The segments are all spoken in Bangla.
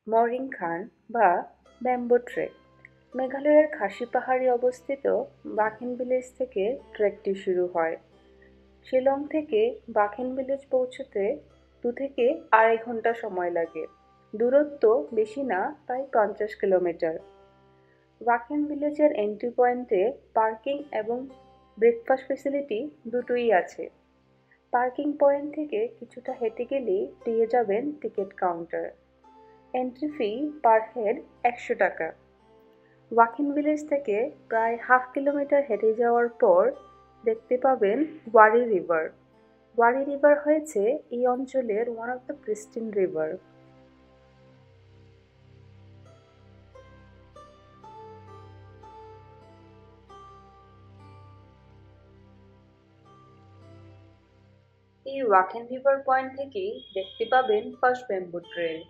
মরিংখান বা ব্যাম্বো ট্রেক। মেঘালয়ের খাসি পাহাড়ে অবস্থিত বাকেন ভিলেজ থেকে ট্রেকটি শুরু হয়। শিলং থেকে বাকেন ভিলেজ পৌঁছতে 2 থেকে 2.5 ঘন্টা সময় লাগে। দূরত্ব বেশি না, প্রায় 50 কিলোমিটার। বাকেন ভিলেজের এন্ট্রি পয়েন্টে পার্কিং এবং ব্রেকফাস্ট ফেসিলিটি দুটোই আছে। পার্কিং পয়েন্ট থেকে কিছুটা হেঁটে গেলেই পেয়ে যাবেন ticket counter. Entry fee per head 100 টাকা। ওয়াকিং ভিলেজ থেকে প্রায় হাফ কিলোমিটার হেঁটে যাওয়ার পর দেখতে পাবেন ওয়ারি রিভার। ওয়ারি রিভার হয়েছে এই অঞ্চলের one of the pristine river. এই ওয়াকেন রিভার পয়েন্ট থেকেই দেখতে পাবেন ফার্স্ট ব্যাম্বু ট্রেল।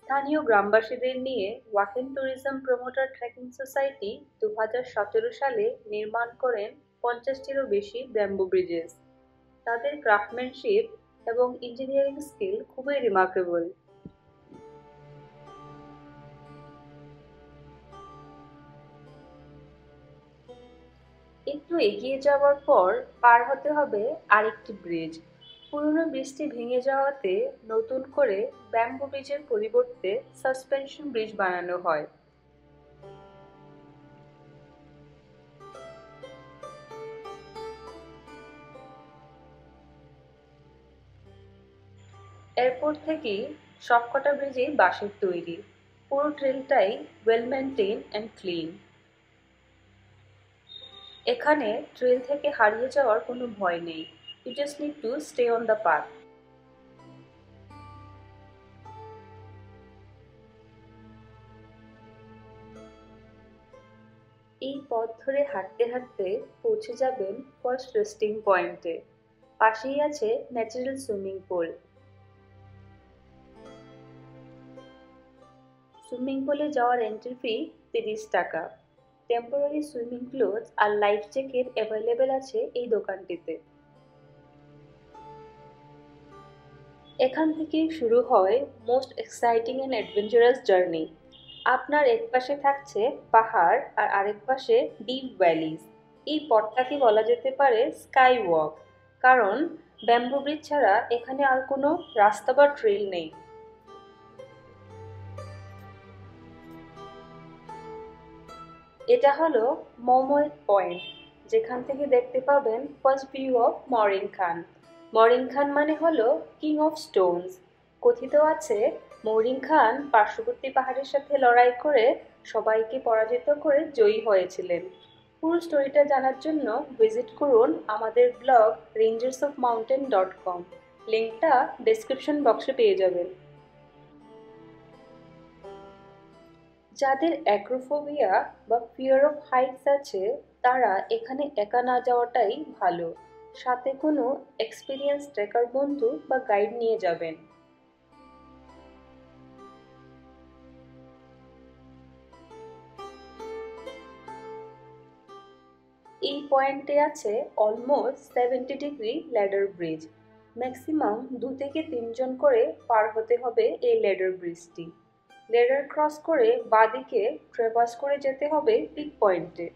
স্থানীয় গ্রামবাসীদের নিয়ে ওয়াকেন ট্যুরিজম প্রমোটার ট্রেকিং সোসাইটি 2017 সালে নির্মাণ করেন 50টিরও বেশি ব্যাম্বু ব্রিজেস। তাদের ক্রাফটম্যানশিপ এবং ইঞ্জিনিয়ারিং স্কিল খুবই রিমার্কেবল। একটু এগিয়ে যাওয়ার পর পার হতে হবে আরেকটি ব্রিজ। পুরনো ব্রিজটি ভেঙে যাওয়াতে নতুন করে ব্যাম্বু ব্রিজের পরিবর্তে সাসপেনশন ব্রিজ বানানো হয়। এরপর থেকেই সবকটা ব্রিজই বাঁশের তৈরি। পুরো ট্রেলটাই ওয়েল মেনটেইন অ্যান্ড ক্লিন। এখানে ট্রেল থেকে হারিয়ে যাওয়ার কোনো ভয় নেই। You just need to stay on the path. এই পথ ধরে হাঁটতে হাঁটতে পৌঁছে যাবেন ফার্স্ট রেস্টিং পয়েন্টে। পাশেই আছে ন্যাচারাল সুইমিং পুল। সুইমিং পুলে যাওয়ার এন্ট্রি ফি 30 টাকা। টেম্পোরারি সুইমিং ক্লোথস আর লাইফ জ্যাকেট অ্যাভেলেবেল আছে এই দোকানটিতে। এখান থেকেই শুরু হয় most exciting and adventurous journey. আপনার একপাশে থাকছে পাহাড় আর আরেক পাশে ডিপ ভ্যালিজ। এই পথটাকে বলা যেতে পারে স্কাই ওয়াক, কারণ ব্যাম্বু ব্রিজ ছাড়া এখানে আর কোনো রাস্তা বা ট্রেল নেই। এটা হলো মোমোয়েট পয়েন্ট, যেখান থেকে দেখতে পাবেন first view of Morin Khan. Morin Khan মানে হলো কিং অফ স্টোনস। কথিত আছে মরিন খান পার্শ্ববর্তী পাহাড়ের সাথে লড়াই করে সবাইকে পরাজিত করে জয়ী হয়েছিলেন। পুরো স্টোরিটা জানার জন্য ভিজিট করুন আমাদের ব্লগ rangersofmountain.com। লিঙ্কটা ডেসক্রিপশন বক্সে পেয়ে যাবেন। যাদের অ্যাগ্রোফোবিয়া বা ফিয়ার অফ হাইটস আছে তারা এখানে একা না যাওয়াটাই ভালো। সাথে কোনো এক্সপিরিয়েন্স ট্রেকার বন্ধু বা গাইড নিয়ে যাবেন। এই পয়েন্টে আছে almost 70 degree ladder bridge. Maximum 2 থেকে 3 জন করে পার হতে হবে এই ল্যাডার ব্রিজটি। ল্যাডার ক্রস করে বাঁদিকে ট্রেভার্স করে যেতে হবে পিক পয়েন্টে।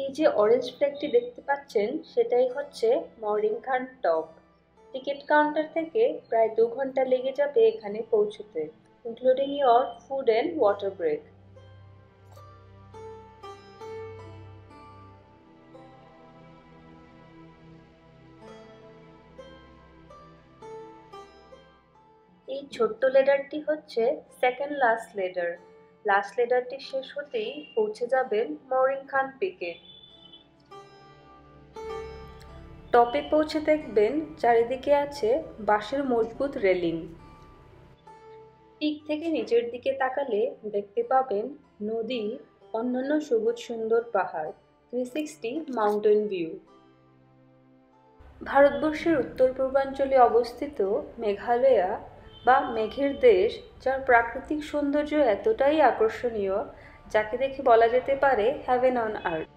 এই যে অরেঞ্জ ফ্ল্যাগটি দেখতে পাচ্ছেন সেটাই হচ্ছে মরিংখান টপ। টিকিট কাউন্টার থেকে প্রায় 2 ঘন্টা লেগে যাবে এখানে পৌঁছতে, including your food and water break. এই ছোট্ট লেডারটি হচ্ছে সেকেন্ড লাস্ট লেডার। লাস্ট লেডারটি শেষ হতেই পৌঁছে যাবেন মরিংখান পিকে। টপে পৌঁছে দেখবেন চারিদিকে আছে বাঁশের মজবুত রেলিং। পিক থেকে নিচের দিকে তাকালে দেখতে পাবেন নদী, অন্যান্য সবুজ সুন্দর পাহাড়, 360 মাউন্টেন ভিউ। ভারতবর্ষের উত্তর পূর্বাঞ্চলে অবস্থিত মেঘালয়া বা মেঘের দেশ, যার প্রাকৃতিক সৌন্দর্য এতটাই আকর্ষণীয় যাকে দেখে বলা যেতে পারে হ্যাভেন অন আর্থ।